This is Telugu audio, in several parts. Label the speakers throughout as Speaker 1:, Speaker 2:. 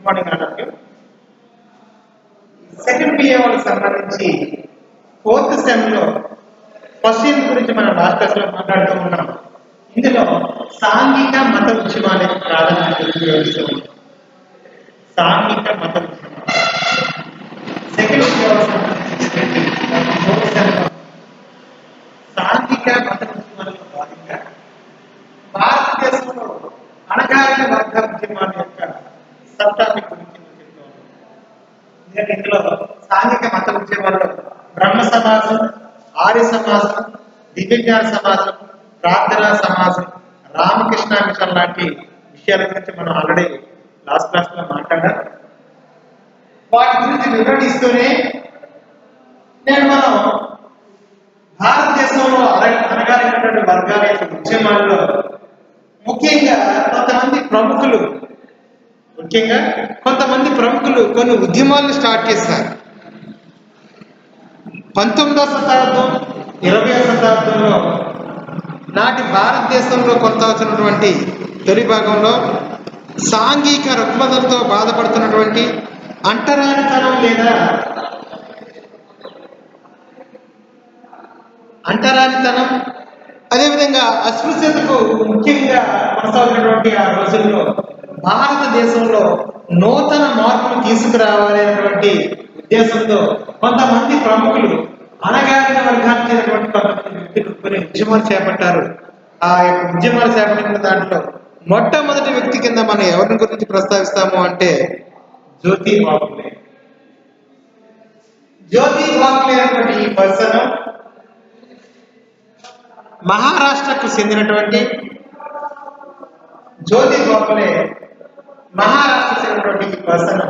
Speaker 1: మార్నింగ్ అందరికి. సెకండ్ బిఏ వాళ్ళకి సంబంధించి 4th సెమ్లో ఫస్ట్ ఇయర్ గురించి మనం లాస్ట్ క్లాస్ లో మాట్లాడుతూ ఉన్నాం. ఇందులో సాంఘిక మత ఉద్యమానికి ప్రాధాన్యత. సాంఘిక మత ఉద్యమం సెకండ్ సాంఘిక మత ఉద్యమాలకు భాగంగా భారతదేశంలో అణగారిన వర్గ ఉద్యమాల యొక్క సబ్ టాపిక్ గురించి ఇందులో సాంఘిక మత ఉద్యమాల్లో బ్రహ్మ సమాజం, ఆర్య సమాజం, దివ్యజ్ఞాన సమాజం, ప్రార్థనా సమాజం, రామకృష్ణ మిషన్ లాంటి విషయాల గురించి మనం ఆల్రెడీ లాస్ట్ క్లాస్ లో మాట్లాడాం. వాటి గురించి వివరణిస్తూనే మనం భారతదేశంలో అనగారినటువంటి వర్గాల యొక్క ఉద్యమాల్లో ముఖ్యంగా కొంతమంది ప్రముఖులు కొన్ని ఉద్యమాలను స్టార్ట్ చేశారు. 19వ శతాబ్దం 20వ శతాబ్దంలో నాటి భారతదేశంలో కొనసాగుతున్నటువంటి తొలి భాగంలో సాంఘిక రుగ్మతలతో బాధపడుతున్నటువంటి అంటరానితనం అదేవిధంగా అస్పృశ్యతకు ముఖ్యంగా కొనసాగుతున్నటువంటి ఆ రోజుల్లో భారతదేశంలో నూతన మార్పులు తీసుకురావాలి అనేటువంటి ఉద్దేశంతో కొంతమంది ప్రముఖులు అనగారిన వర్గానికి చెందినటువంటి కొంతమంది వ్యక్తులు కొన్ని ఉద్యమాలు చేపట్టారు. ఆ యొక్క ఉద్యమాలు చేపట్టిన దాంట్లో మొట్టమొదటి వ్యక్తి కింద మనం ఎవరిని గురించి ప్రస్తావిస్తాము అంటే జ్యోతి బాపులే. జ్యోతి బాపులే అనేటువంటి ఈ పర్సన్ మహారాష్ట్రకు చెందినటువంటి జ్యోతి బాపులే మహారాష్ట్రకు చెందినటువంటి ఈ పర్సన్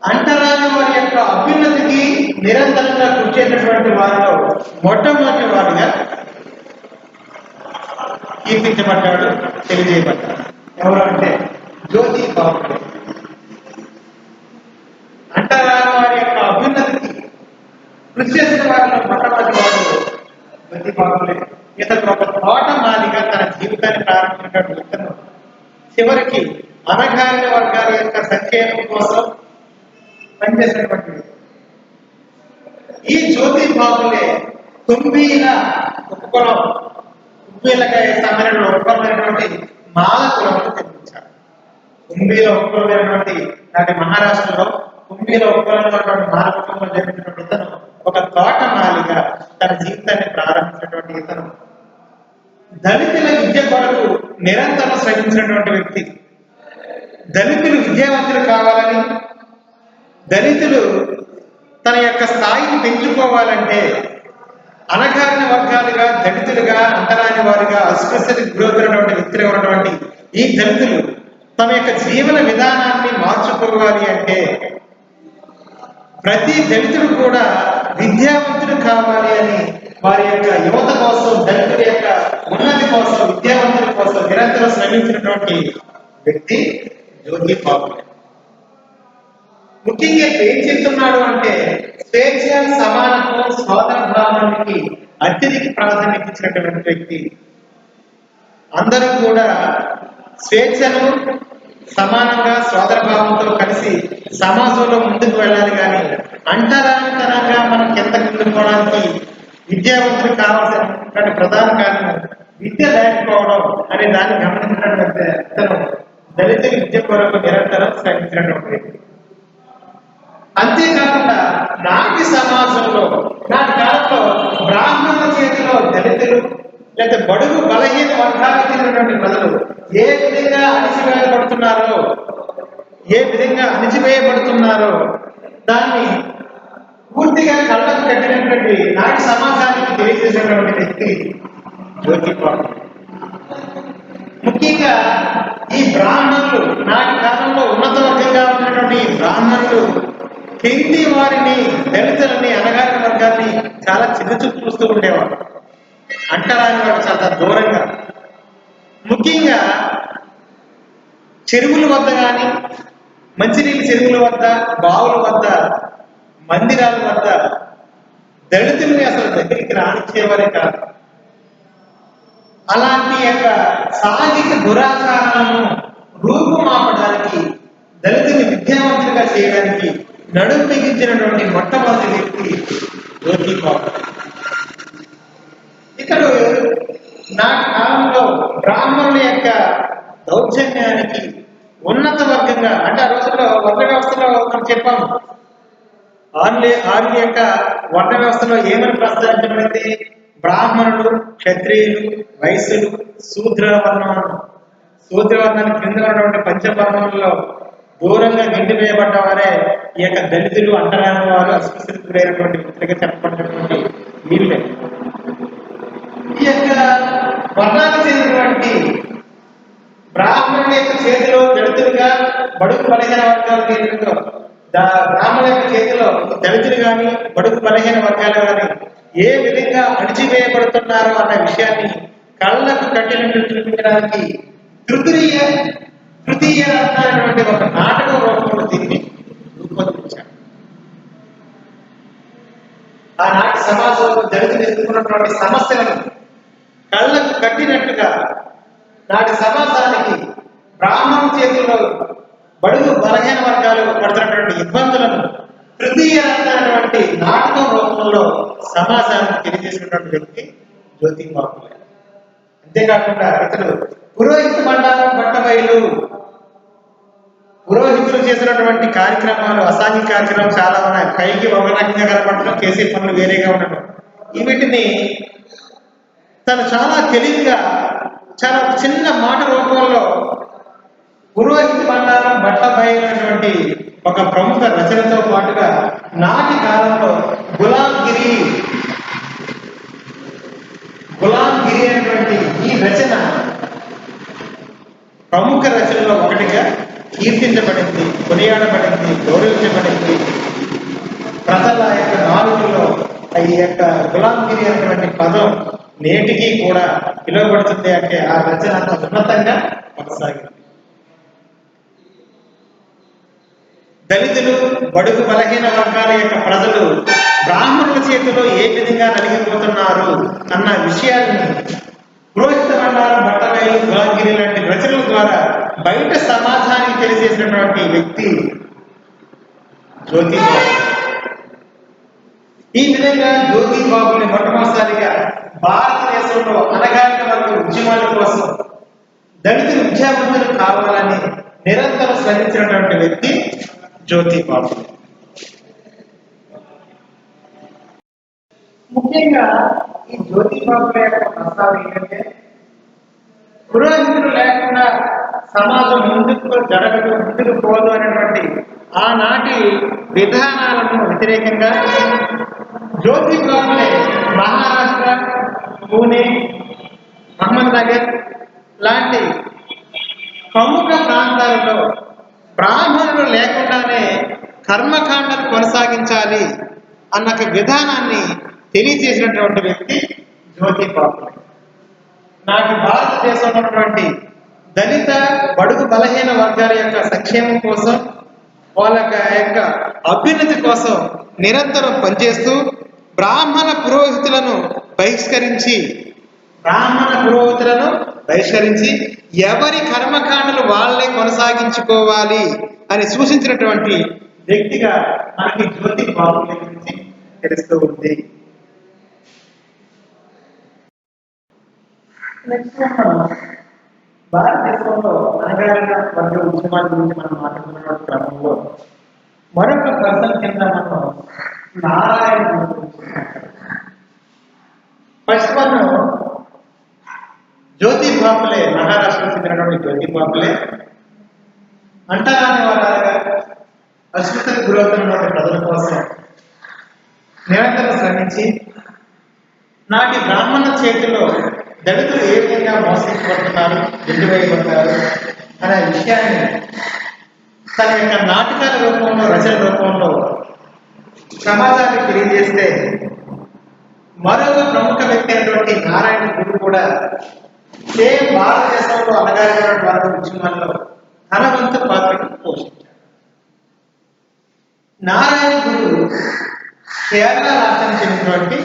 Speaker 1: అంటరాని వారి యొక్క అభ్యున్నతికి నిరంతరంగా కృషి చేసినటువంటి వారిలో మొట్టమొదటి వారిగా కీర్తించబడ్డాడు, తెలియజేయబడ్డాడు. ఎవరు అంటే జ్యోతి బాపులే. అంటరాని వారి యొక్క అభ్యున్నతికి కృషి చేసిన వారిలో మొట్టమొదటి వాడు జ్యోతి బాపులే. ఇతను ఒక తోటమాలిగా తన జీవితాన్ని ప్రారంభించినటువంటి ఇతను చివరికి అనగారిన వర్గాల యొక్క సంక్షేమం కోసం పనిచేసినటువంటి ఈ జ్యోతి బాపులే కుంభీల సమ్మేళనంలో ఉపకులమైనటువంటి మాల కులమును జన్మించారు. కుంభీల ఉపకులమైనటువంటి నాటి మహారాష్ట్రలో కుంభీల ఉపకులమైనటువంటి మాల కులంలో జన్మించినటువంటి ఇతను ఒక తోటమాలిగా తన జీవితాన్ని ప్రారంభించినటువంటి ఇతను దళితుల విద్య కొరకు నిరంతరం శ్రమించినటువంటి వ్యక్తి. దళితులు విద్యావంతులు కావాలని, దళితులు తన యొక్క స్థాయిని పెంచుకోవాలంటే అనగారిన వర్గాలుగా, దళితులుగా, అంటరాని వారుగా, అస్పృశ్యతకు గురవుతున్నటువంటి వ్యక్తులు ఉన్నటువంటి ఈ దళితులు తమ యొక్క జీవన విధానాన్ని మార్చుకోవాలి అంటే ప్రతి దళితుడు కూడా విద్యావంతుడు కావాలి అని వారి యొక్క యువత కోసం, దళితుల యొక్క ఉన్నతి కోసం, విద్యావంతుల కోసం నిరంతరం శ్రమించినటువంటి వ్యక్తి జ్యోతి బాపులే. ముఖ్యంగా ఏం చెప్తున్నాడు అంటే స్వేచ్ఛ, సమానత్వం, సోదర భావానికి అత్యధిక ప్రాధాన్యత ఇచ్చినటువంటి వ్యక్తి. అందరూ కూడా స్వేచ్ఛను, సమానంగా సోదర భావంతో కలిసి సమాజంలో ముందుకు వెళ్ళాలి. కానీ అంటరానితనంగా మనం కిందకు ముందుకోవడానికి విద్యావంతులు కావాల్సినటువంటి ప్రధాన కారణం విద్య లేకపోవడం అనే దాన్ని గమనించినటువంటి అతను దళిత విద్య కొరకు నిరంతరం శ్రమించినటువంటి వ్యక్తి. అంతేకాకుండా నాటి సమాజంలో, నాటి కాలంలో బ్రాహ్మణుల చేతిలో దళితులు లేదా బడుగు బలహీన వర్గాలకు చెందినటువంటి ప్రజలు ఏ విధంగా అణిచివేయబడుతున్నారో దాన్ని పూర్తిగా కళ్ళకు కట్టినటువంటి నాటి సమాజానికి తెలియజేసినటువంటి వ్యక్తి జ్యోతి బాపులే. ముఖ్యంగా ఈ బ్రాహ్మణులు నాటి కాలంలో ఉన్నత వర్గంగా ఉన్నటువంటి ఈ బ్రాహ్మణులు కింది వారిని, దళితులని, అనగారిన వర్గాన్ని చాలా చిన్న చూపు చూస్తూ ఉండేవారు. అంటరాని వాడు చాలా దూరంగా. ముఖ్యంగా చెరువుల వద్ద కానీ, మంచినీళ్ళ చెరువుల వద్ద, బావుల వద్ద, మందిరాల వద్ద దళితుల్ని అసలు దగ్గరికి రానిచ్చేవారే కాదు. అలాంటి యొక్క సాంఘిక దురాచారాలను రూపుమాపడానికి విద్యావంతులుగా చేయడానికి నడుం బిగించినటువంటి మొట్టమొదటి వ్యక్తి జ్యోతిబాబు. ఇతడు నాటి కాలంలో బ్రాహ్మణుల యొక్క దౌర్జన్యానికి ఉన్నత వర్గంగా, అంటే ఆ రోజుల్లో వర్ణ వ్యవస్థలో మనం చెప్పాము, ఆర్యుల యొక్క వర్ణ వ్యవస్థలో ఏమని ప్రస్తావించబడింది? బ్రాహ్మణులు, క్షత్రియులు, వైశ్యులు, శూద్రవర్ణానికి క్రింద ఉన్నటువంటి పంచవర్ణంలో దూరంగా గెంటివేయబడ్డ వారే ఈ యొక్క దళితులు, అంటరాని వారు, అస్పృశ్యతకు గురైనటువంటి వ్యక్తులుగా చెప్పబడినటువంటి వీళ్ళే. ఈ యొక్క వర్ణానికి చెందినటువంటి బ్రాహ్మణుల యొక్క చేతిలో దళితులుగా, బడుగు బలహీన వర్గాలు బ్రాహ్మణుల యొక్క చేతిలో దళితులు కానీ, బడుగు బలహీన వర్గాలు కానీ ఏ విధంగా అణిచివేయబడుతున్నారో అన్న విషయాన్ని కళ్ళకు కట్టినట్టు చూపించడానికి తృతీయ రత్నమైనటువంటి ఒక నాటక రూపంలో దీన్ని రూపొందించారు. ఆనాటి సమాజంలో దళితులు ఎదుర్కొన్నటువంటి సమస్యలను కళ్ళకు కట్టినట్టుగా నాటి సమాజానికి బ్రాహ్మణ చేతుల్లో బడుగు బలహీన వర్గాలు పడుతున్నటువంటి ఇబ్బందులను తృతీయ రత్నమైనటువంటి నాటకం రూపంలో సమాజానికి తెలియజేసినటువంటి వ్యక్తి జ్యోతిబాబు. అంతేకాకుండా ఇతడు పురోహిత మండలం బట్టబయలు, పురోహితులు చేసినటువంటి కార్యక్రమాలు, అసాంఘిక కార్యక్రమాలు చాలా ఉన్నాయి. పైకి ఒక రకంగా కనపడటం, చేసే పనులు వేరేగా ఉండటం, వీటిని తను చాలా తెలివిగా, చాలా చిన్న మాట రూపంలో పురోహిత మండలం బట్టబయలైనటువంటి ఒక ప్రముఖ రచనతో పాటుగా నాటి కాలంలో గులాంగిరి అనేటువంటి ఈ రచన ప్రముఖ రచనలో ఒకటిగా కీర్తించబడింది, కొనియాడబడింది, గౌరవించబడింది. ప్రజల యొక్క నాలుగులో ఈ యొక్క గులాంగిరి అనేటువంటి పదం నేటికి కూడా పిలువబడుతుంది. అంటే ఆ రచన అంత ఉన్నతంగా కొనసాగింది. దళితులు, బడుగు బలహీన వర్గాల యొక్క ప్రజలు బ్రాహ్మణుల చేతిలో ఏ విధంగా నలిగిపోతున్నారు అన్న విషయాన్ని పురోహిత మండలం బట్టబయలు, గులాంగిరి లాంటి రచనల ద్వారా బయట సమాజానికి తెలియజేసినటువంటి వ్యక్తి జ్యోతిబాబు. ఈ విధంగా జ్యోతిబాబుని మొట్టమొదటిసారిగా భారతదేశంలో అనగారిన వర్గ ఉద్యమాల కోసం దళితులు విద్యావంతులు కావాలని నిరంతరం శ్రమించినటువంటి వ్యక్తి జ్యోతిబాబు. ముఖ్యంగా ఈ జ్యోతిబాబు యొక్క ప్రస్తావన ఏంటంటే, పురోహితులు లేకుండా సమాజం ముందుకు పోదు అనేటువంటి ఆనాటి విధానాలను వ్యతిరేకంగా జ్యోతిబాబుని మహారాష్ట్ర, పూణే, అహ్మద్నగర్ లాంటి ప్రముఖ ప్రాంతాలలో బ్రాహ్మణులు లేకుండానే కర్మకాండను కొనసాగించాలి అన్న విధానాన్ని తెలియజేసినటువంటి వ్యక్తి జ్యోతిబాబు. నాటి భారతదేశంలో ఉన్నటువంటి దళిత, బడుగు బలహీన వర్గాల యొక్క సంక్షేమం కోసం, వాళ్ళ యొక్క అభ్యున్నతి కోసం నిరంతరం పనిచేస్తూ బ్రాహ్మణ పురోహితులను బహిష్కరించి ఎవరి కర్మకాండలు వాళ్ళే కొనసాగించుకోవాలి అని సూచించినటువంటి వ్యక్తిగా మనకి జ్యోతిబాబు గురించి తెలుస్తూ ఉంది. భారతదేశంలో అనగారిన వర్గ ఉద్యమాల గురించి మనం మాట్లాడుతున్న క్రమంలో మరొక పర్సన్ కింద మనం నారాయణ గురించి ఫస్ట్ మనం జ్యోతిబాబులే, మహారాష్ట్రకు చెందినటువంటి జ్యోతిబాబులే అంటరాని వాళ్ళగా అస్పృశ్యతకు గురవుతున్నటువంటి ప్రజల కోసం నిరంతరం శ్రమించి నాటి బ్రాహ్మణ చేతిలో దళితులు ఏ విధంగా మోసపడుతున్నారు, వేయబడతారు అనే విషయాన్ని తన యొక్క నాటకాల రూపంలో, రచన రూపంలో సమాజానికి తెలియజేస్తే, మరొక ప్రముఖ వ్యక్తి అయినటువంటి నారాయణ గురు కూడా సేమ్ భారతదేశంలో అనగారినటువంటి వర్గ ఉద్యమాల్లో తన వంతు పాత్రను పోషించారు. నారాయణ గురు కేరళ రాష్ట్రానికి చెందినటువంటి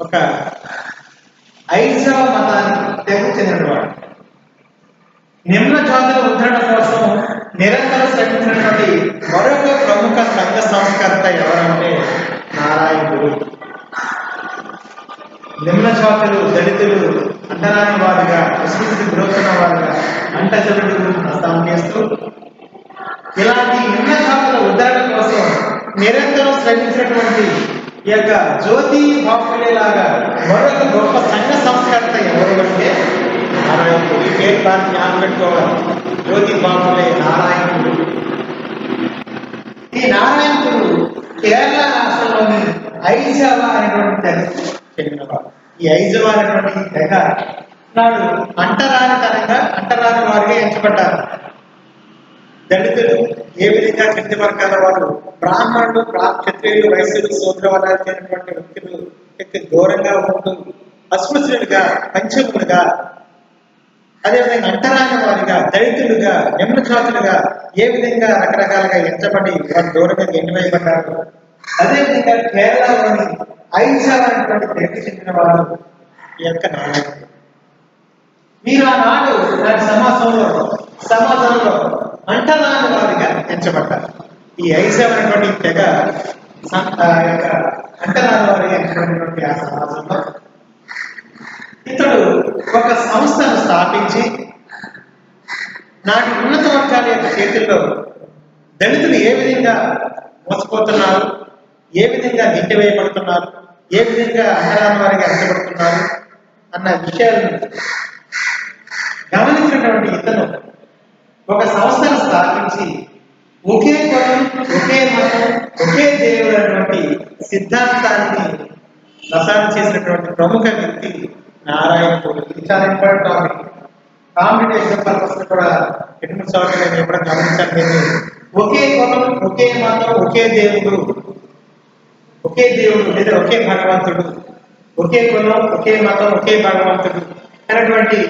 Speaker 1: ఒక ఐదవ మతానికి చెందినవాడు. నిమ్న జాతుల ఉద్ధరణ కోసం నిరంతరం శ్రమించినటువంటి మరొక ప్రముఖ సంఘ సంస్కర్త ఎవరంటే నారాయణుడు. నిమ్న జాతులు, దళితులు, అంటరాని వారుగా, విశ్వసికి గురవుతున్న వారుగా అంటజనుడు ప్రస్థానం చేస్తూ ఇలాంటి నిమ్న జాతుల ఉద్ధరణ కోసం నిరంతరం శ్రమించినటువంటి ఈ యొక్క జ్యోతి బాపులే లాగా మరొక గొప్ప సంఘ సంస్కర్త ఎవరు అంటే నారాయణుడు. ఈ పేరు దాన్ని జ్ఞాపకం పెట్టుకోవాలి. జ్యోతి బాపులే నారాయణుడు. ఈ నారాయణుడు కేరళ రాష్ట్రంలోని ఐజావా అనేటువంటి తెగకు చెందినవాడు. ఈ ఐజావా అనేటువంటి తెగ నాడు అంటరాని వారిగా ఎంచబడ్డారు. దళితులు ఏ విధంగా కింది వర్గాల వారు, బ్రాహ్మణులు, క్షత్రియులు, వైశ్యులు, శూద్రవర్గాలు చెందినటువంటి వ్యక్తులు దూరంగా ఉంటూ అస్పృశ్యులుగా, పంచములుగా, అదేవిధంగా అంటరాని వారిగా, దళితులుగా, నిమ్న జాతులుగా ఏ విధంగా రకరకాలుగా ఎంచబడి వారు దూరంగా ఎన్నివేయబడ్డారు. అదేవిధంగా కేరళలోని ఐజావా అనేటువంటి తెగకు చెందిన వారు ఈ యొక్క నారాయణుడు. వీరు ఆనాడు నాటి సమాజంలో అంటరాని వారిగా ఎంచబడ్డారు. ఈ ఐజావా అనేటువంటి తెగ అంటరాని వారిగా ఎంచబడినటువంటి ఆ సమాజంలో ఇతడు ఒక సంస్థను స్థాపించి నాటి ఉన్నత వర్గాల యొక్క చేతుల్లో దళితులు ఏ విధంగా మోసపోతున్నారు, ఏ విధంగా నెట్టివేయబడుతున్నారు, ఏ విధంగా అంటరాని వారిగా ఎంచబడుతున్నారు అన్న విషయాలను గమనించినటువంటి ఇతను ఒక సంస్థను స్థాపించి ఒకే కులం, ఒకే మతం, ఒకే దేవుడు అనేటువంటి సిద్ధాంతాన్ని ప్రసారం చేసినటువంటి ప్రముఖ వ్యక్తి నారాయణుడు. ఇది చాలా ఇంపార్టెంట్ టాపిక్. కాంపిటేషన్ పర్పస్ కూడా ఎటువంటి చోట్ల నేను ఎప్పుడు గమనించాను. ఒకే కులం, ఒకే మతం, ఒకే దేవుడు లేదా ఒకే భగవంతుడు, ఒకే కులం, ఒకే మతం, ఒకే భగవంతుడు అనేటువంటి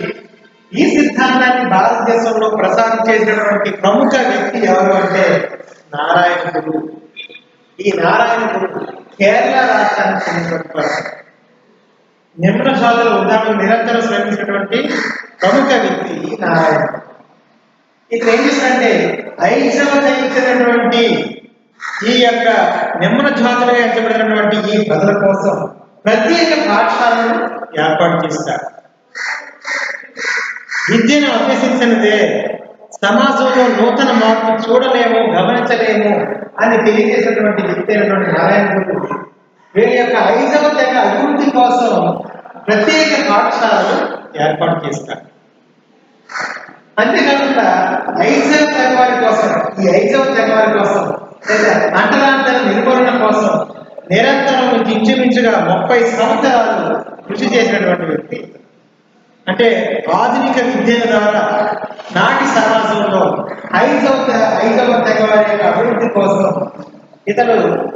Speaker 1: ఈ సిద్ధాంతాన్ని భారతదేశంలో ప్రసారం చేసినటువంటి ప్రముఖ వ్యక్తి ఎవరు అంటే నారాయణుడు. ఈ నారాయణుడు కేరళ రాష్ట్రానికి చెందినటువంటి నిమ్న జాతుల ఉద్యమం నిరంతరం శ్రమించినటువంటి ప్రముఖ వ్యక్తి నారాయణుడు. ఇక్కడ ఏం చేశారంటే ఐజావా చెందినటువంటి ఈ యొక్క నిమ్న జాతులుగా ఎంచబడినటువంటి ఈ ప్రజల కోసం ప్రత్యేక పాఠశాలను ఏర్పాటు చేస్తారు. విద్యను అభ్యసించినదే సమాజంలో నూతన మార్పు చూడలేము, గమనించలేము అని తెలియజేసినటువంటి వ్యక్తి అయినటువంటి నారాయణుడు వీరి యొక్క ఐజావా తెగ అభివృద్ధి కోసం ప్రత్యేక పాఠశాలను ఏర్పాటు చేస్తారు. అంతేకాకుండా ఐజావా తెగ వారి కోసం, ఈ ఐజావా తెగ వారి కోసం లేదా అంటరాంతర నిర్మూలన కోసం నిరంతరం ఇంచుమించుగా 30 సంవత్సరాలు కృషి చేసినటువంటి వ్యక్తి. అంటే ఆధునిక విద్య ద్వారా నాటి సమాజంలో ఐజావా తెగ వారి యొక్క అభివృద్ధి కోసం ఇతను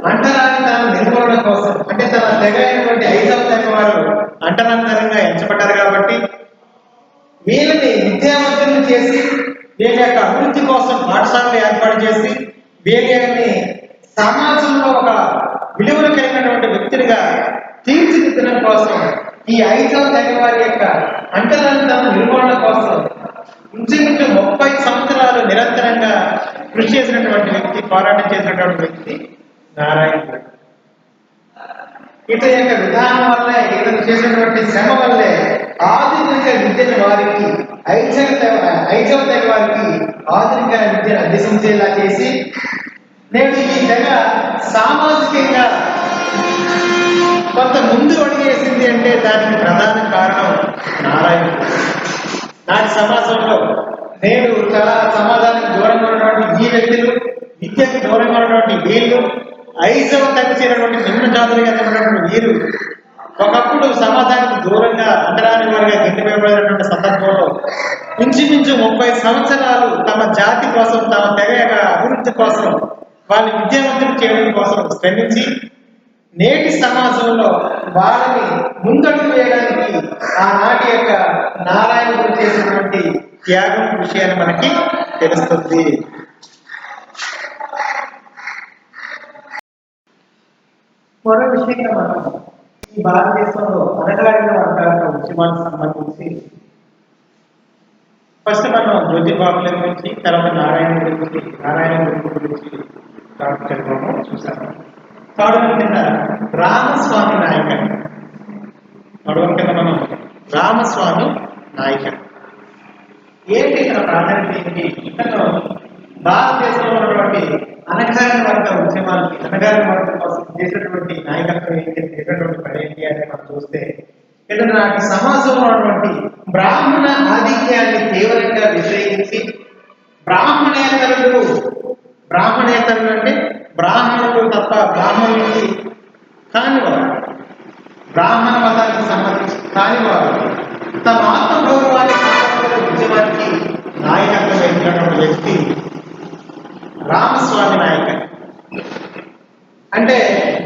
Speaker 1: అంటరానితనం నిర్మూలన కోసం, అంటే తన తెగ అయినటువంటి ఐజావా తెగ వారు అంటరాంతరంగా ఎంచబడ్డారు కాబట్టి వీళ్ళని విద్యావంతులను చేసి వీళ్ళ యొక్క అభివృద్ధి కోసం పాఠశాలను ఏర్పాటు చేసి వీళ్ళని సమాజంలో ఒక విలువలు కలిగినటువంటి వ్యక్తులుగా తీర్చిదిద్దడం కోసం ఈ ఐజావా తెగ వారి యొక్క అంటరానితనం నిర్మూలన కోసం ఇంచుమించు 30 సంవత్సరాలు నిరంతరంగా కృషి చేసినటువంటి వ్యక్తి, పోరాటం చేసినటువంటి వ్యక్తి నారాయణుడు. ఇతని యొక్క విధానం వల్లే, ఇతను చేసినటువంటి శ్రమ వల్లే ఆధునిక విద్యను వారికి ఐజావా తెగ వారికి ఆధునిక విద్యను అభ్యసించేలా చేసి నేడు ఈ తెగ సామాజికంగా కొంత ముందు అడిగేసింది అంటే దానికి ప్రధాన కారణం నారాయణుడు. నాటి సమాజంలో నేడు చాలా సమాజానికి దూరంగా ఉన్నటువంటి ఈ వ్యక్తులు, విద్యకు దూరంగా ఉన్నటువంటి వీళ్ళు, ఐజావా తెగ చేరినటువంటి నిమ్న జాతులుగా ఉన్నటువంటి వీరు ఒకప్పుడు సమాజానికి దూరంగా అంటరాని వారిగా గెంటివేయబడినటువంటి సందర్భంలో ఇంచుమించు 30 సంవత్సరాలు తమ జాతి కోసం, తమ తెగ యొక్క అభివృద్ధి కోసం, వాళ్ళని విద్యావంతులు చేయడం కోసం శ్రమించి నేటి సమాజంలో వాళ్ళని ముందడుగు వేయడానికి ఆనాటి యొక్క నారాయణుడు చేసినటువంటి త్యాగం విషయాన్ని మనకి తెలుస్తుంది. మరో విషయంగా మనం ఈ భారతదేశంలో అణగారిన వర్గాల ఉద్యమానికి సంబంధించి ఫస్ట్ మనం జ్యోతిబాబుల గురించి, తర్వాత నారాయణ గురించి చదువుకోవడం చూసాము. థర్డ్ కింద రామస్వామి నాయకర్. థర్డ్ కింద మనం రామస్వామి నాయకర్. ఏంటి ఇక్కడ ప్రాధాన్యత ఏంటి? ఇతను భారతదేశంలో ఉన్నటువంటి అనగారిన వర్గ ఉద్యమాలకి, అనగారిన వర్గం కోసం చేసినటువంటి నాయకత్వం ఏంటి, చేసినటువంటి పని ఏంటి అని మనం చూస్తే, ఇతను నాటి సమాజంలో ఉన్నటువంటి బ్రాహ్మణ ఆధిక్యాన్ని తీవ్రంగా వ్యతిరేకించి బ్రాహ్మణేతరులు అంటే బ్రాహ్మణులు తప్ప బ్రాహ్మణులకి కానివారు, బ్రాహ్మణ మతానికి సంబంధించి కానివారు తమ ఆత్మగౌరవాన్ని కాపాడుకునే ఉద్యమానికి నాయకత్వం వహించినటువంటి వ్యక్తి రామస్వామి నాయకర్. అంటే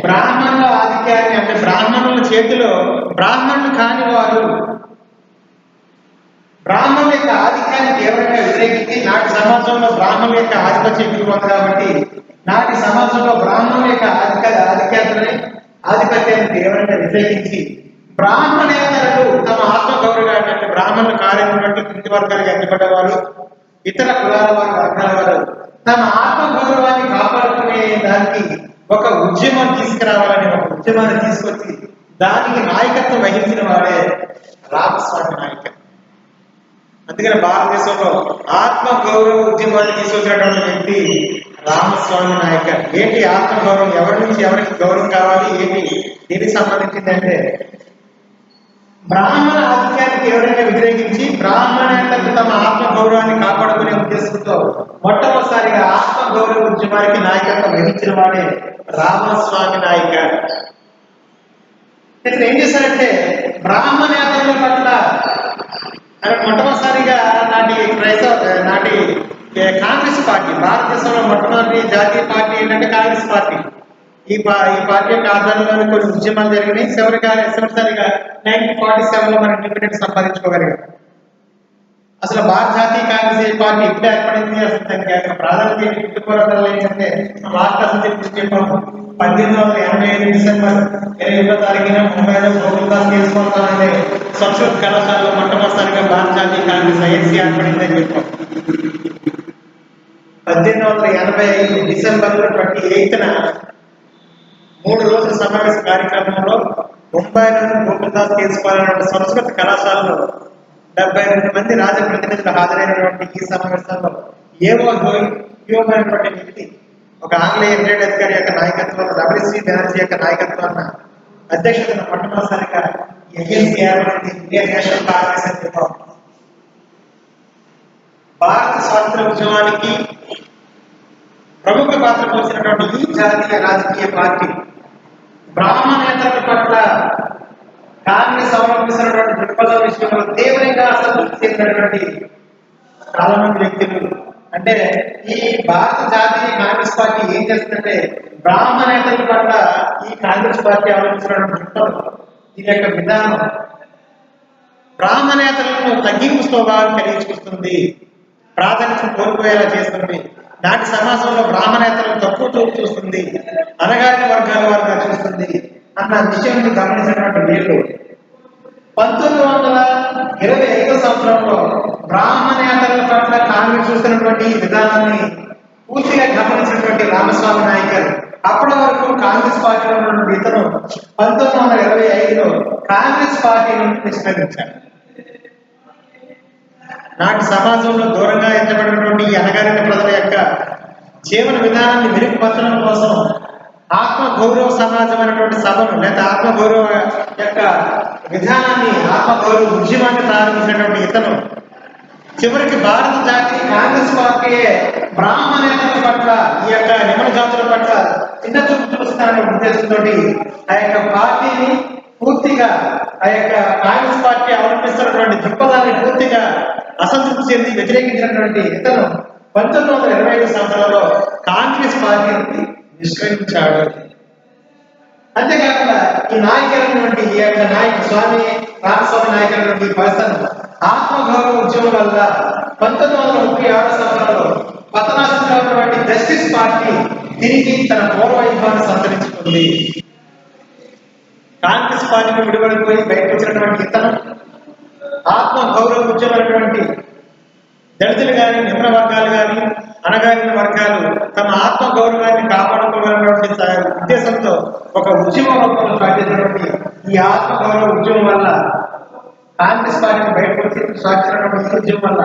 Speaker 1: బ్రాహ్మణుల ఆధిక్యాన్ని, అంటే బ్రాహ్మణుల చేతిలో బ్రాహ్మణులు కాని వారు బ్రాహ్మణుల యొక్క ఆధిక్యాన్ని తీవ్రంగా వ్యతిరేకించి, నాటి సమాజంలో బ్రాహ్మణుల యొక్క ఆధిపత్యం ఎక్కువ ఉంది కాబట్టి నాటి సమాజంలో బ్రాహ్మణుల యొక్క ఆధిపత్యాన్ని తీవ్రంగా వ్యతిరేకించి బ్రాహ్మణేతరులు తమ ఆత్మగౌరవాన్ని, అంటే బ్రాహ్మణుల కార్యక్రమాన్ని కింది వర్గాలకు ఎత్తపడ్డవారు, ఇతర కులాల వారు, వర్గాల వారు తమ ఆత్మగౌరవాన్ని కాపాడుకునే దానికి ఒక ఉద్యమం తీసుకురావాలని ఒక ఉద్యమాన్ని తీసుకొచ్చి దానికి నాయకత్వం వహించిన వాడే రామస్వామి నాయకర్. అందుకని భారతదేశంలో ఆత్మగౌరవ ఉద్యమాన్ని తీసుకొచ్చినటువంటి వ్యక్తి రామస్వామి నాయకర్. ఏంటి ఆత్మగౌరవం? ఎవరి నుంచి ఎవరికి గౌరవం కావాలి, ఏంటి దీనికి సంబంధించింది అంటే బ్రాహ్మణ ఆధిక్యాన్ని తీవ్రంగా వ్యతిరేకించి బ్రాహ్మణేతరులు తమ ఆత్మగౌరవాన్ని కాపాడుకునే ఉద్దేశంతో మొట్టమొదటిసారిగా ఆత్మగౌరవ ఉద్యమానికి నాయకత్వం వహించిన వాడే రామస్వామి నాయకర్. ఇతను ఏం చేశారంటే బ్రాహ్మణేతరుల పట్ల మొట్టమొదటిసారిగా నాటి కాంగ్రెస్ పార్టీ, భారతదేశంలో మొట్టమొదటి జాతీయ పార్టీ ఏంటంటే కాంగ్రెస్ పార్టీ. ఈ పార్టీ యొక్క ఆధ్వర్యంలో కొన్ని ఉద్యమాలు జరిగినాయి. చివరిసారిగా 1947లో మనం ఇండిపెండెన్స్ సంపాదించుకోగలిగాం. అసలు భారత జాతీయ కాంగ్రెస్ పార్టీ ఇప్పుడు ఏర్పడింది, అసలు దానికి యొక్క ప్రాధాన్యత ఏంటంటే లాస్ట్ అసలు చెప్పాము. 1885 డిసెంబర్ 21వ తారీఖున ముంబైలో గోకుల్దాస్ తీసుకుంటామనే సంస్కృత కళాశాలలో మొట్టమొదటిసారిగా భారత జాతీయ కాంగ్రెస్ ఐఎన్సీ ఏర్పడిందని చెప్పాం. 1885 డిసెంబర్ 28న 3 రోజుల సమావేశ కార్యక్రమంలో ముంబైలోని గోకుల్దాస్ తీసుకోవాలనే సంస్కృత కళాశాలలో 72 మంది రాజప్రతినిధులు హాజరైనటువంటి ఈ సమావేశంలో అనేటువంటి వ్యక్తి, ఒక ఆంగ్లేయ ఇండియన్ అధికారి యొక్క నాయకత్వంలో డబ్ల్యూసీ బెనర్జీ యొక్క నాయకత్వాన్ని అధ్యక్షతను మొట్టమొదటిసారిగా ఐఎన్సీ ఏర్పడింది, ఇండియన్ నేషనల్ కాంగ్రెస్ అని చెప్పాం. భారత స్వాతంత్ర ఉద్యమానికి ప్రముఖ పాత్ర పోసినటువంటి ఈ జాతీయ రాజకీయ పార్టీ బ్రాహ్మణేతరుల పట్ల కాంగ్రెస్ అవలంబిస్తున్నటువంటి దృక్పథం విషయంలో తీవ్రంగా అసంతృప్తి చెందినటువంటి చాలా మంది వ్యక్తులు. అంటే ఈ భారత జాతీయ కాంగ్రెస్ పార్టీ ఏం చేస్తుందంటే బ్రాహ్మణేతరుల పట్ల ఈ కాంగ్రెస్ పార్టీ అవలంబిస్తున్నటువంటి దృక్పథం, దీని యొక్క విధానం బ్రాహ్మణేతరులను తగ్గింపు స్వభావం కలిగించుకొస్తుంది, ప్రాధాన్యత కోల్పోయేలా చేస్తుంది, నాటి సమాజంలో బ్రాహ్మణేతరులను తక్కువ చూపు చూస్తుంది, అనగారిన వర్గాల వారిగా చూస్తుంది అన్న విషయాన్ని గమనించినటువంటి వీళ్ళు 1925 సంవత్సరంలో బ్రాహ్మణేతరుల పట్ల కాంగ్రెస్ చూస్తున్నటువంటి విధానాన్ని పూర్తిగా గమనించినటువంటి రామస్వామి నాయకర్ అప్పటి వరకు కాంగ్రెస్ పార్టీలో ఉన్నటువంటి ఇతను 1925లో కాంగ్రెస్ పార్టీ నుండి నిష్క్రమించారు. నాటి సమాజంలో దూరంగా ఎంచబడినటువంటి ఈ అనగారిన ప్రజల యొక్క జీవన విధానాన్ని మెరుగుపరచడం కోసం ఆత్మగౌరవ సమాజం అనేటువంటి సభను, లేదా ఆత్మగౌరవ యొక్క విధానాన్ని, ఆత్మగౌరవ ఉద్యమాన్ని ప్రారంభించినటువంటి ఇతను చివరికి భారత జాతీయ కాంగ్రెస్ పార్టీ బ్రాహ్మణేతరుల పట్ల, ఈ యొక్క నిమ్న జాతుల పట్ల చిన్న చూపు చూస్తారనే ఉద్దేశంతో ఆ యొక్క పార్టీని పూర్తిగా, ఆ యొక్క కాంగ్రెస్ పార్టీ అవలంబిస్తున్నటువంటి దృక్పథాన్ని పూర్తిగా అసంతృప్తి చెంది వ్యతిరేకించినటువంటి ఇతను 1925 సంవత్సరంలో కాంగ్రెస్ పార్టీని నిష్క్రమించాడు. అంతేకాకుండా ఈ నాయకులైనటువంటి ఈ యొక్క రామస్వామి నాయకులైనటువంటి పర్సన్ ఆత్మగౌరవ ఉద్యమం వల్ల 1936 సంవత్సరంలో పతనాశించినటువంటి జస్టిస్ పార్టీ తిరిగి తన పూర్వవైభవాన్ని సంతరించుకుంది. కాంగ్రెస్ పార్టీని విడిపడిపోయి బయటకు వచ్చినటువంటి ఇతను ఆత్మగౌరవ ఉద్యమైనటువంటి దళితులు కానీ, నిమ్న వర్గాలు కానీ, అణగారిన వర్గాలు తమ ఆత్మ గౌరవాన్ని కాపాడుకోవాలన్నటువంటి ఉద్దేశంతో ఒక ఉద్యమ రూపంలో సాగినటువంటి ఈ ఆత్మ గౌరవ ఉద్యమం వల్ల కాంగ్రెస్ పార్టీ బయటకు వచ్చి సాగినటువంటి ఉద్యమం వల్ల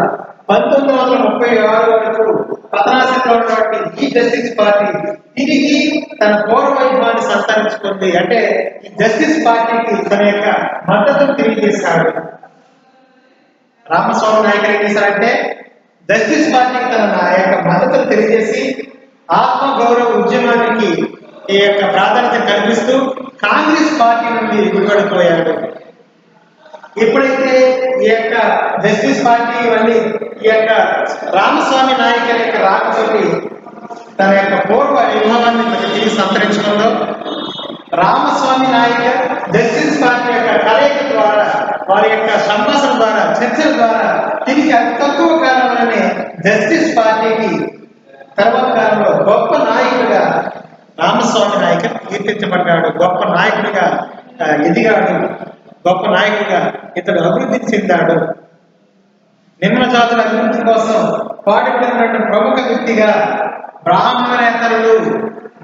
Speaker 1: 1936 వరకు పతనాశంలో ఉన్నటువంటి ఈ జస్టిస్ పార్టీ తిరిగి తన పూర్వ వైభవాన్ని సంతరించుకుంది. అంటే ఈ జస్టిస్ పార్టీకి తన యొక్క మద్దతును తెలియజేశాడు. రామస్వామి నాయకులు ఏం చేశారంటే జస్టిస్ పార్టీకి తన యొక్క మద్దతును తెలియజేసి ఆత్మ గౌరవ ఉద్యమానికి ఈ యొక్క ప్రాధాన్యత కల్పిస్తూ కాంగ్రెస్ పార్టీ నుండి విడిపడిపోయాడు. ఎప్పుడైతే ఈ యొక్క జస్టిస్ పార్టీ ఇవన్నీ ఈ యొక్క రామస్వామి నాయకుల యొక్క రాకతోటి తన యొక్క పూర్వ వైభవాన్ని తిరిగి సంతరించుకుందో, రామస్వామి నాయక జస్టిస్ పార్టీ యొక్క కలయిక ద్వారా, వారి యొక్క సంభాషణ ద్వారా, చర్చల ద్వారా తిరిగి అతి తక్కువ కాలంలోనే జస్టిస్ పార్టీకి తర్వాత కాలంలో గొప్ప నాయకుడిగా రామస్వామి నాయక కీర్తించబడ్డాడు. గొప్ప నాయకుడిగా ఎదిగాడు. గొప్ప నాయకుడిగా ఇతడు అభివృద్ధి చెందాడు. నిమ్న జాతుల అభివృద్ధి కోసం పాటుపడినటువంటి ప్రముఖ వ్యక్తిగా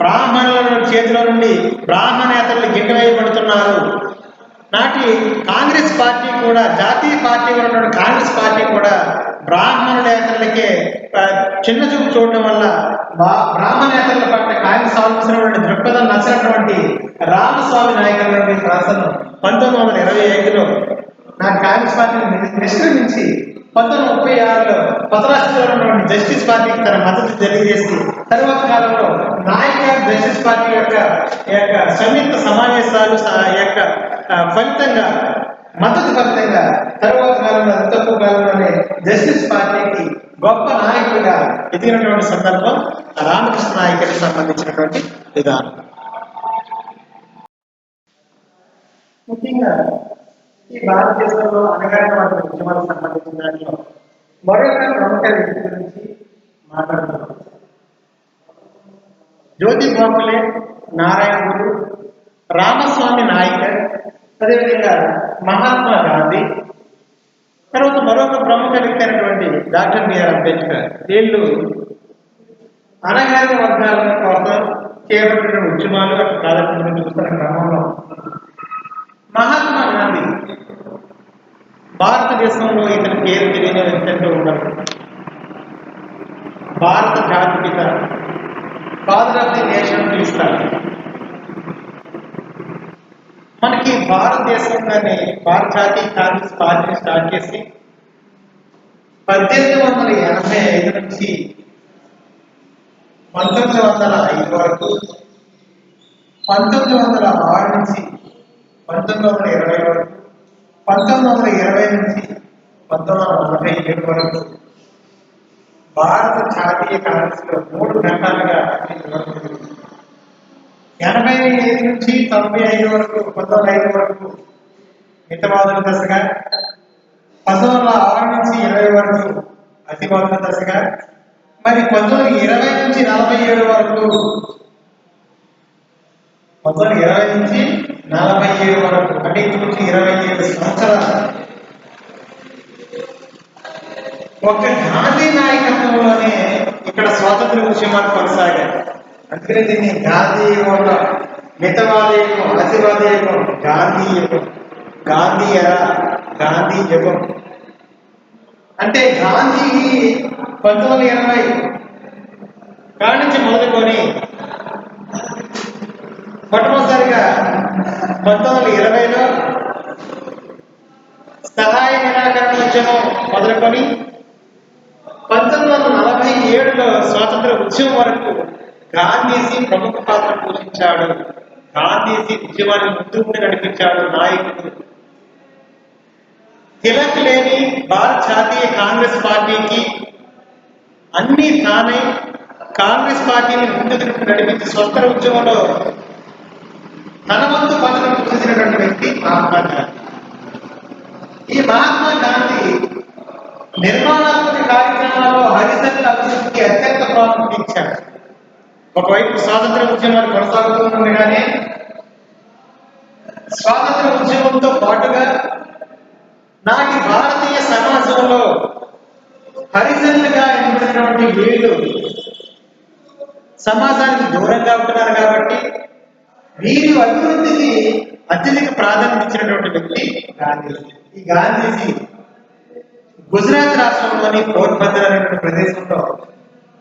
Speaker 1: బ్రాహ్మణుల చేతిలో నుండి బ్రాహ్మణేతరులు గిట్టవేయబడుతున్నారు. నాటి కాంగ్రెస్ పార్టీ కూడా, జాతీయ పార్టీ ఉన్నటువంటి కాంగ్రెస్ పార్టీ కూడా బ్రాహ్మణులేతరులకే చిన్న చూపు చూడడం వల్ల బ్రాహ్మణేతరుల పట్ల కాంగ్రెస్ అవసరమైన దృక్పథం నచ్చినటువంటి రామస్వామి నాయకుల నుండి ప్రసన్న 1925లో నాటి కాంగ్రెస్ పార్టీని నిష్క్రమించి 1936లో పతరాష్ట్రంలో ఉన్నటువంటి జస్టిస్ పార్టీకి తన మద్దతు తెలియజేసి తర్వాత కాలంలో నాయక జస్టిస్ పార్టీ యొక్క సంయుక్త సమావేశాలు యొక్క ఫలితంగా మద్దతు ఫలితంగా తర్వాత కాలంలో అతి తక్కువ కాలంలోనే జస్టిస్ పార్టీకి గొప్ప నాయకుడిగా ఎదిగినటువంటి సందర్భం రామకృష్ణ నాయకుడికి సంబంధించినటువంటి విధానం. ముఖ్యంగా ఈ భారతదేశంలో అణగారిన వర్గ ఉద్యమాలకు సంబంధించిన దాంట్లో మరొక ప్రముఖ వ్యక్తి గురించి మాట్లాడుతున్నాం. జ్యోతి గోఖలే, నారాయణ గురు, రామస్వామి నాయకర్, అదేవిధంగా మహాత్మా గాంధీ, తర్వాత మరొక ప్రముఖ వ్యక్తి అయినటువంటి డాక్టర్ బిఆర్ అంబేద్కర్. వీళ్ళు అణగారిన వర్గాల కోసం చేపట్టిన ఉద్యమాలు ప్రాధాన్యత చూస్తున్న క్రమంలో మహాత్మా గాంధీ భారతదేశంలో ఇతని పేరు తెలియని వ్యక్తి అంటూ ఉండరు. భారత జాతిపిత, ఫాదర్ ఆఫ్ ది నేషన్ పిలుస్తారు. మనకి భారతదేశంలోనే భారత జాతీయ కాంగ్రెస్ పార్టీని స్టార్ట్ చేసి 1885 నుంచి 1905 వరకు, 1906 నుంచి 1920 వరకు, 1920 నుంచి 1947 వరకు భారత జాతీయ కాంగ్రెస్ లో 3 ఘట్టాలుగా 85 నుంచి 95 వరకు, 1905 వరకు మితవాదుల దశగా, 1906 నుంచి 20 వరకు అతివాదుల దశగా, మరి 1920 నుంచి 47 వరకు, 1920 నుంచి 47 వరకు అంటే నుంచి 27 సంవత్సరాలు ఒక గాంధీ నాయకత్వంలోనే ఇక్కడ స్వాతంత్ర ఉద్యమాలు కొనసాగాయి. అందుకనే దీన్ని గాంధీ యుగంలో, మితవాద యుగం, అతివాద యుగం, గాంధీ యుగం, గాంధీ ఎరా, గాంధీ యుగం. అంటే గాంధీ 1920 కాడి నుంచి మొదలుకొని మొట్టమొదటిసారిగా 1920లో సహాయ నిరాకరణ ఉద్యమం మొదలుకొని 1947లో స్వాతంత్ర ఉద్యమం వరకు గాంధీజీ ప్రముఖ పాత్ర పోషించాడు. గాంధీజీ ఉద్యమాన్ని ముందుకు నడిపించాడు నాయకుడు. తిలక్ లేని భారత జాతీయ కాంగ్రెస్ పార్టీకి అన్ని తానే కాంగ్రెస్ పార్టీని ముందుకు నడిపించి స్వతంత్ర ఉద్యమంలో తన వంతు పాత్రను పోషించినటువంటి వ్యక్తి మహాత్మా గాంధీ. ఈ మహాత్మా గాంధీ నిర్మాణాత్మక కార్యక్రమాల్లో హరిజనుల అభివృద్ధికి అత్యంత ప్రాముఖ్యత ఇచ్చాడు. ఒకవైపు స్వాతంత్ర ఉద్యమాలు కొనసాగుతూ ఉండగానే స్వాతంత్ర ఉద్యమంతో పాటుగా నాటి భారతీయ సమాజంలో హరిజనులుగా ఎన్నుకున్నటువంటి వీళ్ళు సమాజానికి దూరంగా ఉంటున్నారు కాబట్టి వీరి అభివృద్ధికి అత్యధిక ప్రాధాన్యత ఇచ్చినటువంటి వ్యక్తి గాంధీజీ. ఈ గాంధీజీ గుజరాత్ రాష్ట్రంలోని పోర్బందర్ అనేటువంటి ప్రదేశంలో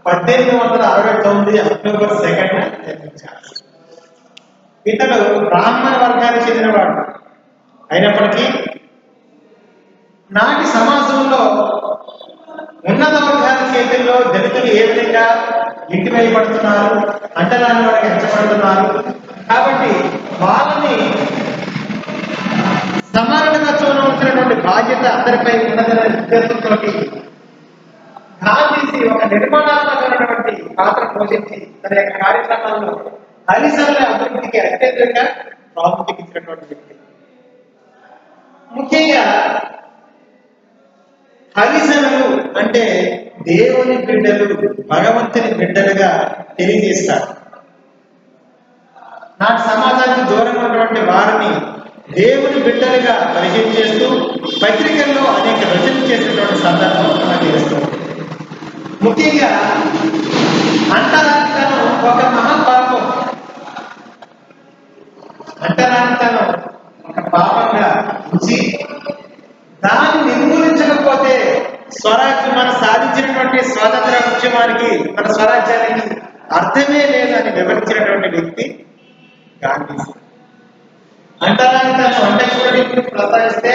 Speaker 1: 1869 అక్టోబర్ 2న జన్మించారు. ఇతడు బ్రాహ్మణ వర్గానికి చెందినవాడు అయినప్పటికీ నాటి సమాజంలో ఉన్నత వర్గాల చేతుల్లో దళితులు ఏ విధంగా ఇంటి వేయబడుతున్నారు, అంటరాని వారికి ఎంచబడుతున్నారు. కాబట్టి వాళ్ళని సమానంగా చూడవలసినటువంటి బాధ్యత అందరిపై ఉన్నదనే ఉద్దేశంతో గాంధీజీ ఒక నిర్మాణాత్మకమైనటువంటి పాత్ర పోషించి తన యొక్క కార్యక్రమాల్లో హరిజనుల అభివృద్ధికి అత్యధికంగా ప్రాముఖ్యత ఇచ్చినటువంటి వ్యక్తి. ముఖ్యంగా హరిజనులు అంటే దేవుని బిడ్డలు, భగవంతుని బిడ్డలుగా తెలియజేస్తారు. నాటి సమాజానికి దూరంగా ఉన్నటువంటి వారిని దేవుని బిడ్డలుగా పరిచయం చేస్తూ పత్రికల్లో అనేక రచనలు చేసినటువంటి సందర్భం మనకు తెలుస్తుంది. ముఖ్యంగా అంటరానితనం ఒక మహాపాపం, అంటరానితనం ఒక పాపంగా ఉంచి దాన్ని నిర్మూలించకపోతే స్వరాజ్యం మనం సాధించినటువంటి స్వాతంత్ర ఉద్యమానికి, మన స్వరాజ్యానికి అర్థమే లేదని వివరించినటువంటి వ్యక్తి గాంధీజీ. అంటరానితనం అంటే చూడండి, ప్రస్తావిస్తే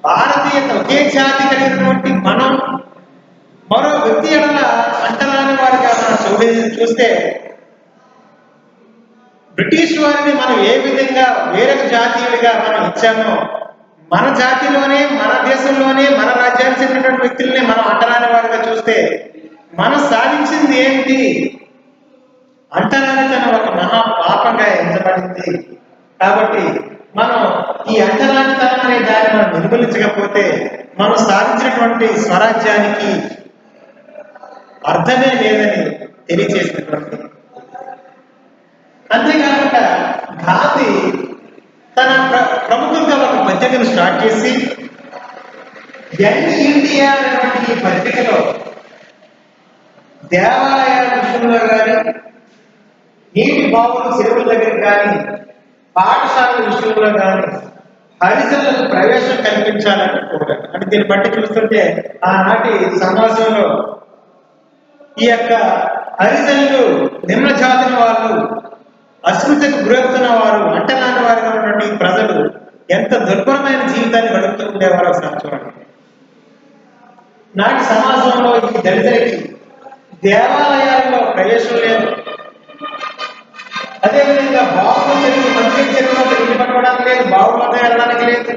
Speaker 1: భారతీయత ఒకే జాతి కలిగినటువంటి మనం మరో వ్యక్తి ఎడల అంటరాని వారిగా మనం చూస్తే బ్రిటిష్ వారిని మనం ఏ విధంగా వేరొక జాతీయుడిగా మనం ఇచ్చామో మన జాతిలోనే, మన దేశంలోనే, మన రాజ్యానికి చెందినటువంటి వ్యక్తుల్ని మనం అంటరాని వారిగా చూస్తే మనం సాధించింది ఏమిటి? అంటరానితనం ఒక మహా పాపంగా ఎంచబడింది. కాబట్టి మనం ఈ అంటరానితనం అనే దాన్ని మనం నిర్మూలించకపోతే మనం సాధించినటువంటి స్వరాజ్యానికి అర్థమే లేదని తెలియజేసినటువంటి. అంతేకాకుండా గాంధీ తన ప్రముఖంగా ఒక పత్రికను స్టార్ట్ చేసి యంగ్ ఇండియా అనేటువంటి ఈ పత్రికలో దేవాలయాల విషయంలో కానీ, నీటి బావులు చెరువుల దగ్గర కానీ, పాఠశాలల విషయంలో కానీ హరిజనులకు ప్రవేశం కల్పించాలని కోరారు. అంటే దీన్ని బట్టి చూస్తుంటే ఆనాటి సమాజంలో ఈ యొక్క హరిజనులు నిమ్న జాతిన వాళ్ళు, అస్పృశ్యతకు గురవుతున్న వారు, అంటరాని వారుగా ఉన్నటువంటి ప్రజలు ఎంత దుర్భరమైన జీవితాన్ని గడుపుతూ ఉండేవారో ఒకసారి చూడండి. నాటి సమాజంలో ఈ దళితులకి దేవాలయాల్లో ప్రవేశం లేదు. అదేవిధంగా బావుల చెరువు, మంచి చెరువులో ఇల్లు పట్టుకోవడానికి లేదు, బావుల వద్ద వెళ్ళడానికి లేదు,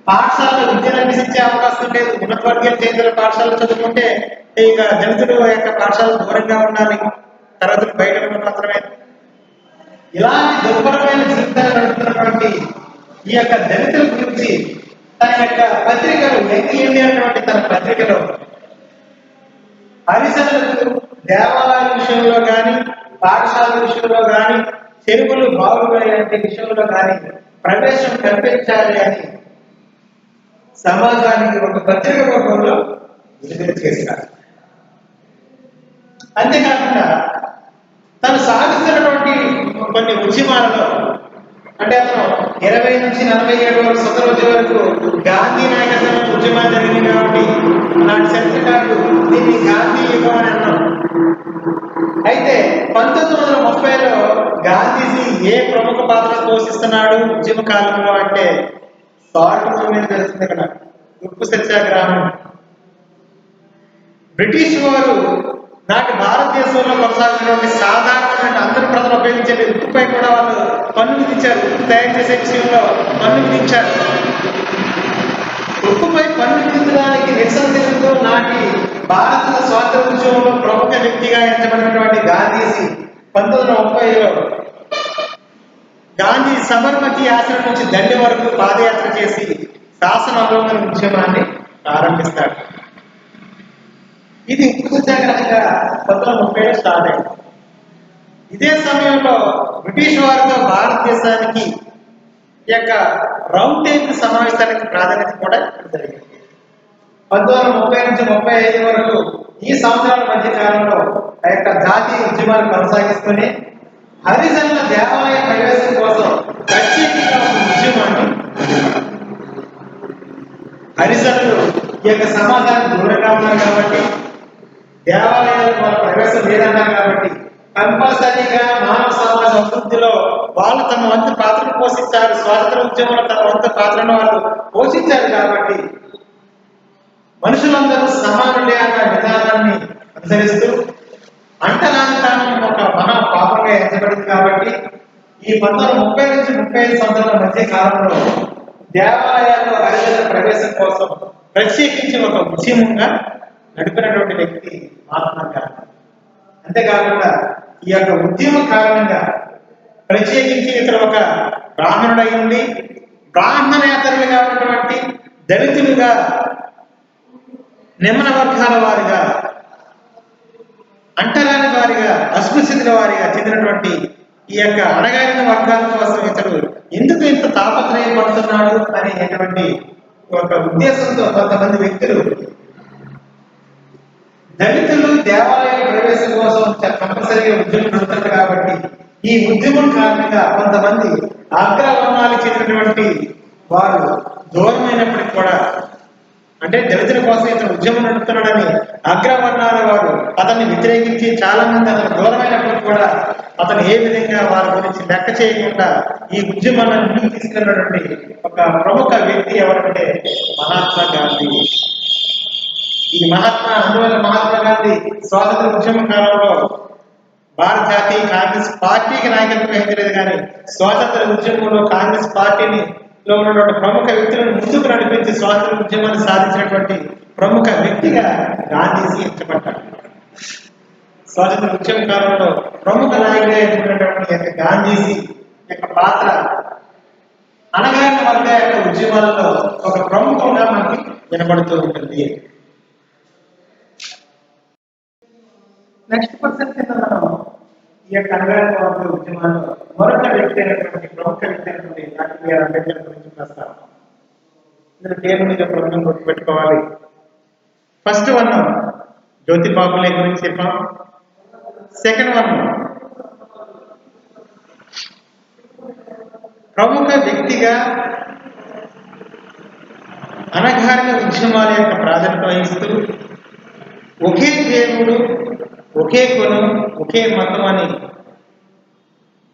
Speaker 1: పాఠశాలలో విద్యను అభ్యసించే అవకాశం లేదు. ఉన్నత వర్గాలు చెందిన పాఠశాలలో చదువుకుంటే ఇక దళితులు యొక్క పాఠశాల దూరంగా ఉండాలి, తరగతులు బయట మాత్రమే. ఇలాంటి దుర్భరమైన జీవితాన్ని నడుపుతున్నటువంటి ఈ యొక్క దళితుల గురించి తన యొక్క పత్రికలో, యంగ్ ఇండియా అనేటువంటి తన పత్రికలో హరిజనులకు దేవాలయాల విషయంలో కానీ, పాఠశాలల విషయంలో కానీ, చెరువులు బావులు లాంటి విషయంలో కానీ ప్రవేశం కల్పించాలి అని సమాజానికి ఒక పత్రిక రూపంలో విడుదల చేశారు. అంతేకాకుండా తను సాగిస్తున్నటువంటి కొన్ని ఉద్యమాలలో, అంటే అతను 20 నుంచి 47 వరకు స్వతంత్ర వరకు గాంధీ నాయకత్వం ఉద్యమాలు జరిగింది కాబట్టి నాటి చరిత్రకారులు దీన్ని గాంధీ యుగం అని అన్నాం. అయితే 1930లో గాంధీజీ ఏ ప్రముఖ పాత్ర పోషిస్తున్నాడు ఉద్యమ కాలంలో అంటే సాల్ట్ మూవ్మెంట్ జరుగుతుంది ఇక్కడ, ఉప్పు సత్యాగ్రహం. బ్రిటిష్ వారు నాటి భారతదేశంలో కొనసాగుతున్నటువంటి సాధారణమైన అందరు ప్రజలు ఉపయోగించే ఉప్పుపై కూడా వాళ్ళు పన్ను విధించారు. ఉప్పు తయారు చేసే విషయంలో పన్ను విధించారు. ఉప్పుపై పన్ను విధించడానికి నిరసన తెలుపుతూ నాటి భారత స్వాతంత్ర ఉద్యమంలో ప్రముఖ వ్యక్తిగా ఎంచబడినటువంటి గాంధీజీ 1930లో గాంధీ సబర్మతి ఆశ్రమం నుంచి దండి వరకు పాదయాత్ర చేసి శాసన అవలోకన ఉద్యమాన్ని ప్రారంభిస్తాడు. ఇది ఉప్పు సత్యాగ్రహంగా 1930లో స్టార్ట్ అయింది. ఇదే సమయంలో బ్రిటిష్ వారితో భారతదేశానికి ఈ యొక్క రౌండ్ టేబుల్ సమావేశానికి ప్రాధాన్యత కూడా జరిగింది. 1930 నుంచి 35 వరకు ఈ సంవత్సరాల మధ్య కాలంలో ఆ యొక్క జాతీయ ఉద్యమాలు కొనసాగిస్తూనే హరిజనుల దేవాలయ ప్రవేశం కోసం ప్రత్యేకంగా ఒక ఉద్యమాన్ని హరిజనులు ఈ యొక్క సమాజానికి దూరంగా ఉన్నారు కాబట్టి దేవాలయాలకు వాళ్ళ ప్రవేశం లేదన్నారు కాబట్టి కంపల్సరీగా మానవ సమాజ అభివృద్ధిలో వాళ్ళు తమ వంతు పాత్రను పోషించారు. స్వాతంత్ర ఉద్యమంలో తమ వంతు పాత్రను వాళ్ళు పోషించారు కాబట్టి మనుషులందరూ సమానులే అన్న విధానాన్ని అనుసరిస్తూ అంటరానితనం ఒక మహా పాపంగా ఎంచబడింది కాబట్టి ఈ 1930 నుంచి 35 సంవత్సరాల మధ్య కాలంలో దేవాలయాల్లో హరిజనుల ప్రవేశం కోసం ప్రత్యేకించి ఒక ఉద్యమంగా నడిపినటువంటి వ్యక్తి మహాత్మా గాంధీ. అంతేకాకుండా ఈ యొక్క ఉద్యమం కారణంగా ప్రత్యేకించి ఇతర ఒక బ్రాహ్మణుడై ఉండి బ్రాహ్మణేతరులుగా ఉన్నటువంటి దళితులుగా నిమ్న వర్గాల వారిగా అంటరాని వారిగా అస్పృశ్యతల వారిగా చెందినటువంటి ఈ యొక్క అణగారిన వర్గాల కోసం ఇతడు ఎందుకు ఇంత తాపత్రయపడుతున్నాడు అనేటువంటి ఒక ఉద్దేశంతో కొంతమంది వ్యక్తులు దళితులు దేవాలయ ప్రవేశం కోసం కంపల్సరీగా ఉద్యమం నడుపుతారు కాబట్టి ఈ ఉద్యమం కారణంగా కొంతమంది అగ్రవర్ణాలకు చెందినటువంటి వారు దూరమైనప్పటికీ కూడా అంటే దళితుల కోసం ఇతను ఉద్యమం నడుపుతున్నాడని అగ్రవర్ణాల వారు అతన్ని వ్యతిరేకించి చాలా మంది అతను దూరమైనప్పటికీ కూడా అతను ఏ విధంగా వారి గురించి లెక్క చేయకుండా ఈ ఉద్యమాన్ని ముందుకు తీసుకెళ్ళినటువంటి ఒక ప్రముఖ వ్యక్తి ఎవరంటే మహాత్మా గాంధీ. ఈ అందువల్ల మహాత్మా గాంధీ స్వాతంత్ర ఉద్యమ కాలంలో భారత జాతీయ కాంగ్రెస్ పార్టీకి నాయకత్వం వహించలేదు కానీ స్వాతంత్ర ఉద్యమంలో కాంగ్రెస్ పార్టీని లో ఉన్నటువంటి ప్రముఖ వ్యక్తులను ముందుకు నడిపించి స్వాతంత్ర ఉద్యమాన్ని సాధించినటువంటి ప్రముఖ వ్యక్తిగా గాంధీజీ ఎంచబడ్డాడు. స్వాతంత్ర ఉద్యమ కాలంలో ప్రముఖ నాయకుడిగా ఎన్నుకున్నటువంటి గాంధీజీ యొక్క పాత్ర అనగారిన వర్గ యొక్క ఉద్యమాలలో ఒక ప్రముఖంగా మనకి వినబడుతూ ఉంటుంది. నెక్స్ట్ పర్సన్ కింద మనం ఈ యొక్క అనగారిన వర్గ ఉద్యమాల్లో మరొక వ్యక్తి అయినటువంటి ప్రముఖ వ్యక్తి అయినటువంటి డాక్టర్ బిఆర్ అంబేద్కర్ గురించి ప్రస్తావన. ఇందులో పేరు మీద ప్రముఖం గుర్తుపెట్టుకోవాలి. ఫస్ట్ వన్ జ్యోతిబాబులే గురించి చెప్పాం. సెకండ్ వన్ ప్రముఖ వ్యక్తిగా అనగారిన ఉద్యమాల యొక్క ప్రాధాన్యత వహిస్తూ ఒకే దేవుడు, ఒకే కులం, ఒకే మతం అని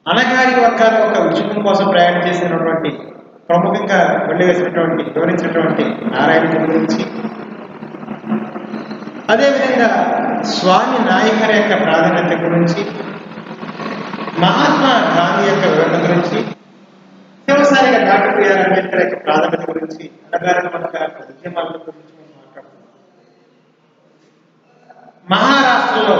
Speaker 1: అనగారి వర్గాల ఒక ఉద్యమం కోసం ప్రయాణం చేసినటువంటి ప్రముఖంగా వివరించినటువంటి నారాయణ గురించి, అదేవిధంగా స్వామి నాయకర్ యొక్క ప్రాధాన్యత గురించి, మహాత్మా గాంధీ యొక్క వివరణ గురించి, చివరిసారిగా డాక్టర్ బిఆర్ అంబేద్కర్ యొక్క ప్రాధాన్యత గురించి, అనగారిన వర్గాల ఉద్యమాల గురించి మనం మాట్లాడుతున్నాం. మహారాష్ట్రలో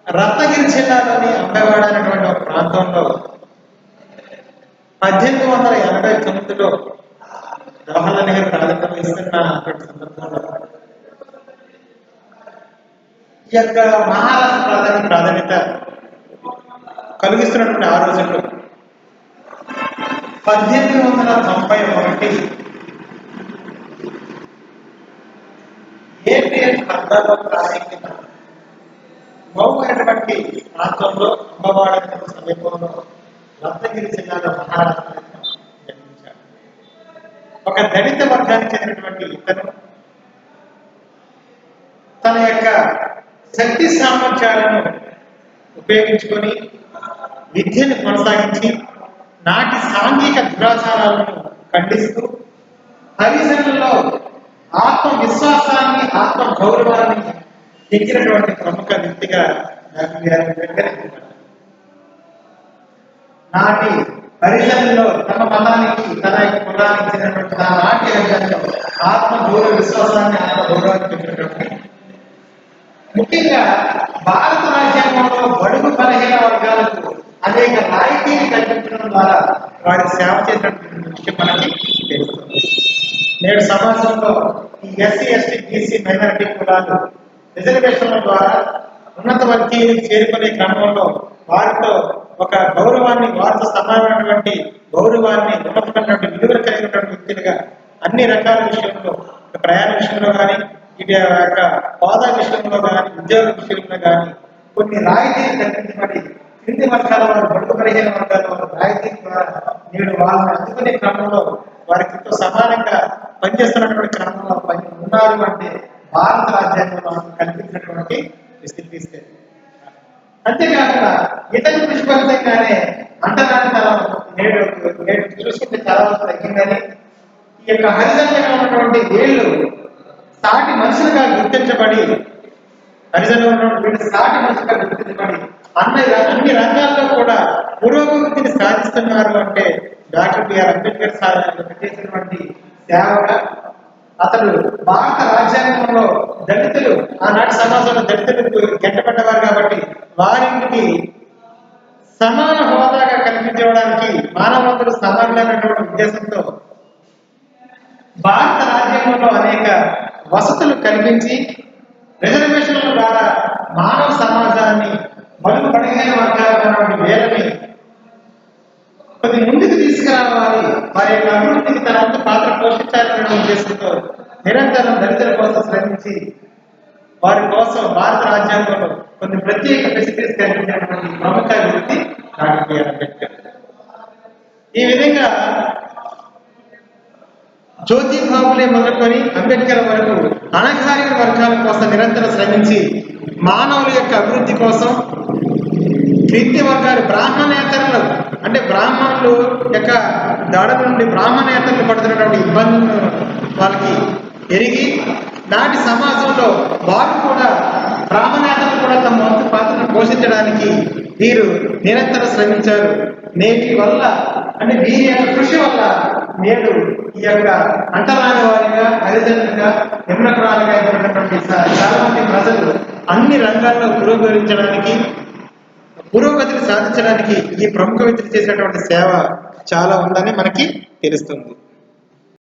Speaker 1: రత్నగిరి జిల్లాలోని అంబేవాడ అనేటువంటి ఒక ప్రాంతంలో 1889లో జవహర్లాల్ నెహ్రూ ప్రాధాన్యత వహిస్తున్న సందర్భంలో ఈ యొక్క మహారాష్ట్ర ప్రాధాన్యత కలిగిస్తున్నటువంటి ఆ రోజుల్లో 1891 ఏప్రిల్ 14వ తారీఖున మౌనటువంటి ప్రాంతంలో అంబవాడ సమీపంలో రత్నగిరి జిల్లాలో మహారాష్ట్ర జన్మించాడు. ఒక దళిత వర్గానికి చెందినటువంటి ఇతను తన యొక్క శక్తి సామర్థ్యాలను ఉపయోగించుకొని విద్యను కొనసాగించి నాటి సాంఘిక దురాచారాలను ఖండిస్తూ హరిజనులలో ఆత్మవిశ్వాసాన్ని, ఆత్మ గౌరవాన్ని ఎక్కినటువంటి ప్రముఖ వ్యక్తిగా డాక్టర్ బిఆర్ అంబేద్కర్ నాటి హరిజనుల్లో తమ మతానికి, తన యొక్క కులానికి చెందినటువంటి నాటి హరిజనుల్లో ఆత్మ గౌరవ విశ్వాసాన్ని, ఆత్మ గౌరవాన్ని పెంచినటువంటి, ముఖ్యంగా భారత రాజ్యాంగంలో బడుగు బలహీన వర్గాలకు అనేక రాయితీని కల్పించడం ద్వారా వారికి సేవ చేసినటువంటి విషయం మనకి తెలుస్తుంది. నేడు సమాజంలో ఈ ఎస్సీ, ఎస్టీ, బీసీ, మైనారిటీ కులాలు రిజర్వేషన్ల ద్వారా ఉన్నత వర్గీయులకు చేరుకునే క్రమంలో వారితో ఒక గౌరవాన్ని, వారితో సమానమైనటువంటి గౌరవాన్ని, ఉన్నతమైనటువంటి విలువలు కలిగినటువంటి వ్యక్తులుగా అన్ని రకాల విషయంలో, ప్రయాణ విషయంలో కానీ, ఇది యొక్క హోదా విషయంలో కానీ, ఉద్యోగ విషయంలో కానీ కొన్ని రాయితీలు కల్పించబడి క్రింది వర్గాల వారు, బడుగు బలహీన వర్గాల వారు రాయితీ ద్వారా నేడు వాళ్ళని అందుకునే క్రమంలో వారికి సమానంగా పనిచేస్తున్నటువంటి క్రమంలో ఉన్నారు అంటే భారత రాజ్యాంగంలో కల్పించినటువంటి స్థితి. అంతేకాకుండా ఇతర కృషి ఫలితంగానే అంటరాని తరం నేడు చూసుకుంటే చాలా తగ్గిందని, ఈ యొక్క హరిజనులుగా ఉన్నటువంటి వీళ్ళు సాటి మనుషులుగా గుర్తించబడి, హరిజనులు ఉన్నటువంటి సాటి మనుషులుగా గుర్తించబడి అన్ని రంగాల్లో కూడా పురోగతిని సాధిస్తున్నారు అంటే డాక్టర్ బిఆర్ అంబేద్కర్ సార్ చేసినటువంటి సేవగా. అతడు భారత రాజ్యాంగంలో దళితులు, ఆనాటి సమాజంలో దళితులకు గెట్టబడ్డవారు కాబట్టి వారికి సమాన హోదాగా కల్పించడానికి, మానవతలు సమానమైనటువంటి ఉద్దేశంతో భారత రాజ్యాంగంలో అనేక వసతులు కల్పించి రిజర్వేషన్ల ద్వారా మానవ సమాజాన్ని, బడుగు బలహీన వర్గాలైనటువంటి వేలని కొద్ది ముందుకు తీసుకురావాలి, వారి యొక్క అభివృద్ధికి తన వంతు పాత్ర పోషించాలనే ఉద్దేశంతో నిరంతరం దళితుల కోసం శ్రమించి వారి కోసం భారత రాజ్యాంగంలో కొన్ని ప్రత్యేక ఫెసిలిటీస్ కల్పించినటువంటి ప్రముఖ వ్యక్తి డాక్టర్ బిఆర్ అంబేద్కర్. ఈ విధంగా జ్యోతిబాబులే మొదలుకొని అంబేద్కర్ వరకు అణగారిన వర్గాల కోసం నిరంతరం శ్రమించి మానవుల యొక్క అభివృద్ధి కోసం క్రింది వర్గాలు, బ్రాహ్మణేతరులు అంటే బ్రాహ్మణులు యొక్క దాడుల నుండి బ్రాహ్మణేతరులు పడుతున్నటువంటి ఇబ్బందులను వాళ్ళకి ఎరిగి నాటి సమాజంలో వారు కూడా, బ్రాహ్మణేతరులు కూడా తమ వంతు పాత్రను పోషించడానికి వీరు నిరంతరం శ్రమించారు. నేటి వల్ల అంటే వీరి యొక్క కృషి వల్ల నేడు ఈ యొక్క అంటరాని వారిగా, హరిజనులుగా, నిమ్నకురాలుగా ఉన్నటువంటి చాలా మంది ప్రజలు అన్ని రంగాల్లో పురోగతిని సాధించడానికి ఈ ప్రముఖ వ్యక్తులు చేసినటువంటి సేవ చాలా ఉందని మనకి తెలుస్తుంది.